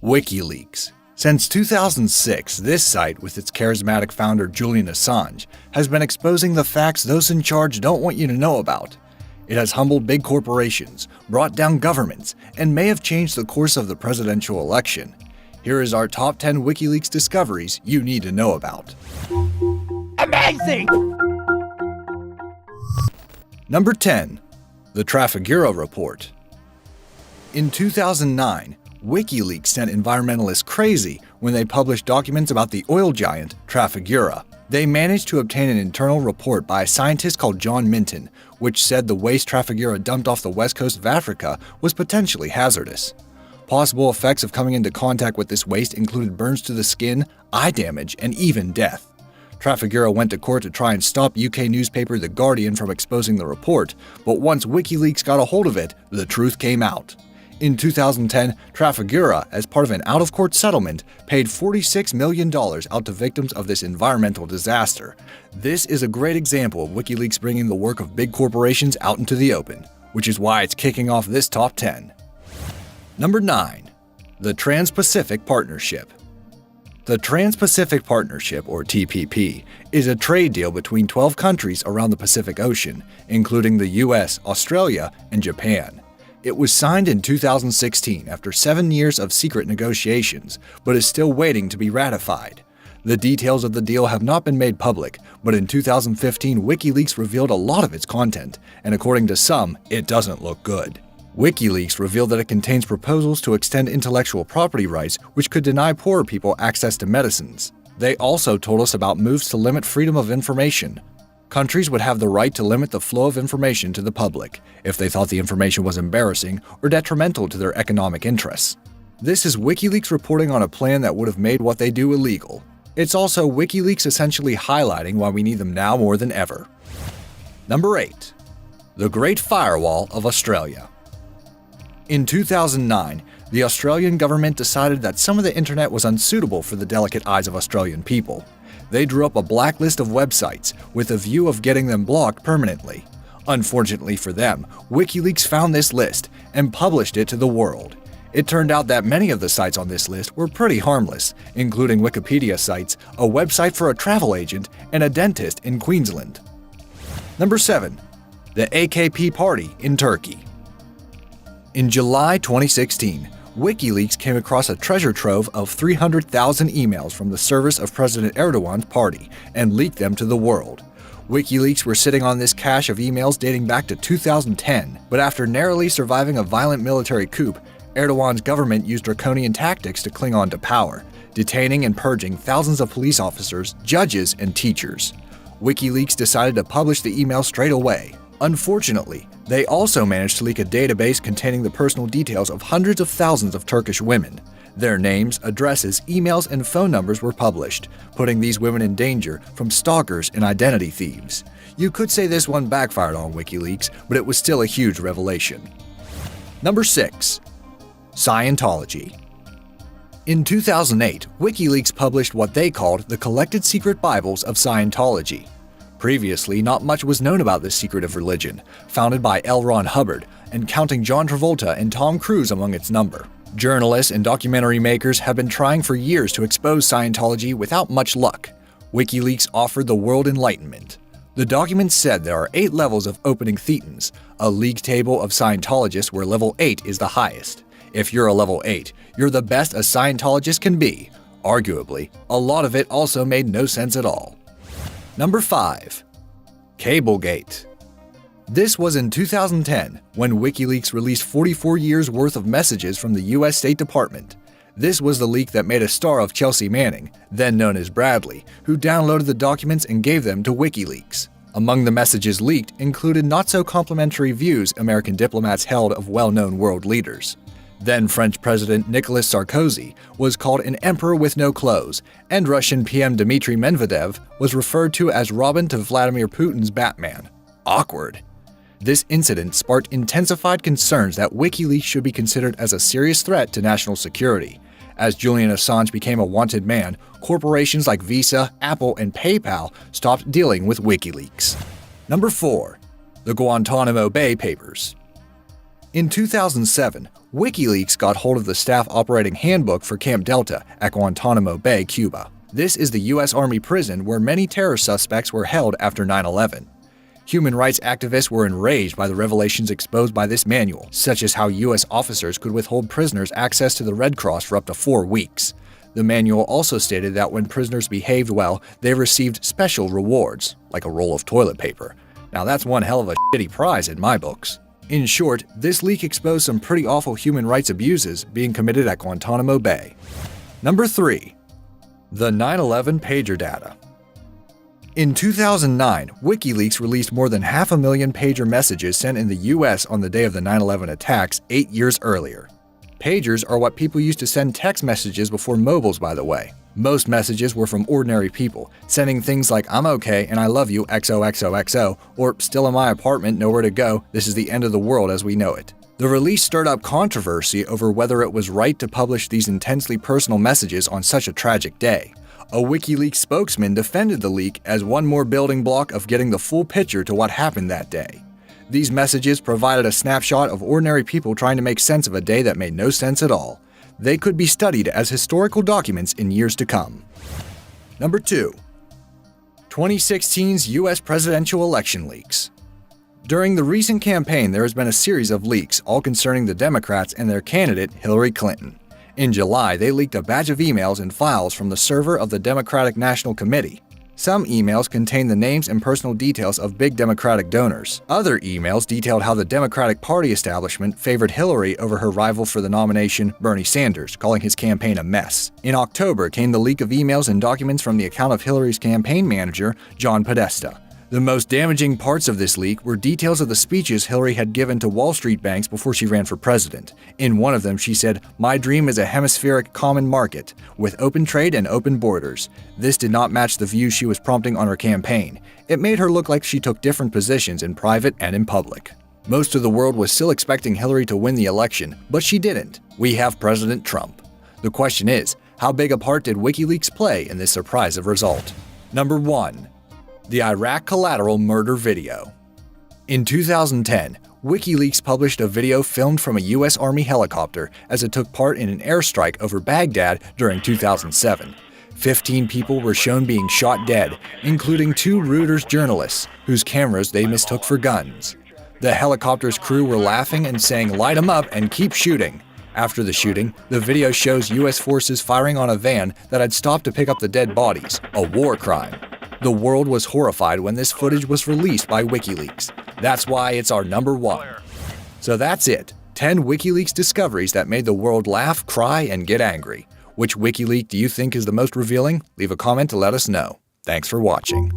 WikiLeaks. Since 2006, this site, with its charismatic founder Julian Assange, has been exposing the facts those in charge don't want you to know about. It has humbled big corporations, brought down governments, and may have changed the course of the presidential election. Here is our top 10 WikiLeaks discoveries you need to know about. Amazing! Number 10. The Trafigura Report. In 2009, WikiLeaks sent environmentalists crazy when they published documents about the oil giant Trafigura. They managed to obtain an internal report by a scientist called John Minton, which said the waste Trafigura dumped off the west coast of Africa was potentially hazardous. Possible effects of coming into contact with this waste included burns to the skin, eye damage, and even death. Trafigura went to court to try and stop UK newspaper The Guardian from exposing the report, but once WikiLeaks got a hold of it, the truth came out. In 2010, Trafigura, as part of an out-of-court settlement, paid $46 million out to victims of this environmental disaster. This is a great example of WikiLeaks bringing the work of big corporations out into the open, which is why it's kicking off this top 10. Number 9. The Trans-Pacific Partnership. The Trans-Pacific Partnership, or TPP, is a trade deal between 12 countries around the Pacific Ocean, including the US, Australia, and Japan. It was signed in 2016 after 7 years of secret negotiations, but is still waiting to be ratified. The details of the deal have not been made public, but in 2015 WikiLeaks revealed a lot of its content, and according to some, it doesn't look good. WikiLeaks revealed that it contains proposals to extend intellectual property rights which could deny poorer people access to medicines. They also told us about moves to limit freedom of information. Countries would have the right to limit the flow of information to the public if they thought the information was embarrassing or detrimental to their economic interests. This is WikiLeaks reporting on a plan that would have made what they do illegal. It's also WikiLeaks essentially highlighting why we need them now more than ever. Number 8. The Great Firewall of Australia. In 2009, the Australian government decided that some of the internet was unsuitable for the delicate eyes of Australian people. They drew up a blacklist of websites with a view of getting them blocked permanently. Unfortunately for them, WikiLeaks found this list and published it to the world. It turned out that many of the sites on this list were pretty harmless, including Wikipedia sites, a website for a travel agent, and a dentist in Queensland. Number 7. The AKP Party in Turkey. In July 2016, WikiLeaks came across a treasure trove of 300,000 emails from the servers of President Erdogan's party and leaked them to the world. WikiLeaks were sitting on this cache of emails dating back to 2010, but after narrowly surviving a violent military coup, Erdogan's government used draconian tactics to cling on to power, detaining and purging thousands of police officers, judges, and teachers. WikiLeaks decided to publish the emails straight away. Unfortunately, they also managed to leak a database containing the personal details of hundreds of thousands of Turkish women. Their names, addresses, emails, and phone numbers were published, putting these women in danger from stalkers and identity thieves. You could say this one backfired on WikiLeaks, but it was still a huge revelation. Number 6. Scientology. In 2008, WikiLeaks published what they called the Collected Secret Bibles of Scientology. Previously, not much was known about this secretive religion, founded by L. Ron Hubbard, and counting John Travolta and Tom Cruise among its number. Journalists and documentary makers have been trying for years to expose Scientology without much luck. WikiLeaks offered the world enlightenment. The document said there are 8 levels of opening thetans, a league table of Scientologists where level 8 is the highest. If you're a level 8, you're the best a Scientologist can be. Arguably, a lot of it also made no sense at all. Number 5. Cablegate. This was in 2010 when WikiLeaks released 44 years' worth of messages from the US State Department. This was the leak that made a star of Chelsea Manning, then known as Bradley, who downloaded the documents and gave them to WikiLeaks. Among the messages leaked included not-so-complimentary views American diplomats held of well-known world leaders. Then French President Nicolas Sarkozy was called an emperor with no clothes, and Russian PM Dmitry Medvedev was referred to as Robin to Vladimir Putin's Batman. Awkward. This incident sparked intensified concerns that WikiLeaks should be considered as a serious threat to national security. As Julian Assange became a wanted man, corporations like Visa, Apple, and PayPal stopped dealing with WikiLeaks. Number 4. The Guantanamo Bay Papers. In 2007, WikiLeaks got hold of the staff operating handbook for Camp Delta at Guantanamo Bay, Cuba. This is the U.S. Army prison where many terror suspects were held after 9/11. Human rights activists were enraged by the revelations exposed by this manual, such as how U.S. officers could withhold prisoners access to the Red Cross for up to 4 weeks. The manual also stated that when prisoners behaved well, they received special rewards, like a roll of toilet paper. Now that's one hell of a shitty prize in my books. In short, this leak exposed some pretty awful human rights abuses being committed at Guantanamo Bay. Number 3. The 9/11 pager data. In 2009, WikiLeaks released more than 500,000 pager messages sent in the US on the day of the 9/11 attacks 8 years earlier. Pagers are what people used to send text messages before mobiles, by the way. Most messages were from ordinary people, sending things like "I'm okay" and "I love you" XOXOXO, or "still in my apartment, nowhere to go, this is the end of the world as we know it." The release stirred up controversy over whether it was right to publish these intensely personal messages on such a tragic day. A WikiLeaks spokesman defended the leak as one more building block of getting the full picture to what happened that day. These messages provided a snapshot of ordinary people trying to make sense of a day that made no sense at all. They could be studied as historical documents in years to come. Number 2. 2016's U.S. presidential election leaks. During the recent campaign, there has been a series of leaks, all concerning the Democrats and their candidate, Hillary Clinton. In July, they leaked a batch of emails and files from the server of the Democratic National Committee. Some emails contained the names and personal details of big Democratic donors. Other emails detailed how the Democratic Party establishment favored Hillary over her rival for the nomination, Bernie Sanders, calling his campaign a mess. In October came the leak of emails and documents from the account of Hillary's campaign manager, John Podesta. The most damaging parts of this leak were details of the speeches Hillary had given to Wall Street banks before she ran for president. In one of them, she said, "My dream is a hemispheric common market, with open trade and open borders." This did not match the views she was prompting on her campaign. It made her look like she took different positions in private and in public. Most of the world was still expecting Hillary to win the election, but she didn't. We have President Trump. The question is, how big a part did WikiLeaks play in this surprise result? Number 1. The Iraq collateral murder video. In 2010, WikiLeaks published a video filmed from a U.S. Army helicopter as it took part in an airstrike over Baghdad during 2007. 15 people were shown being shot dead, including 2 Reuters journalists, whose cameras they mistook for guns. The helicopter's crew were laughing and saying, "Light 'em up and keep shooting." After the shooting, the video shows U.S. forces firing on a van that had stopped to pick up the dead bodies, a war crime. The world was horrified when this footage was released by WikiLeaks. That's why it's our number 1. So that's it. 10 WikiLeaks discoveries that made the world laugh, cry, and get angry. Which WikiLeaks do you think is the most revealing? Leave a comment to let us know. Thanks for watching.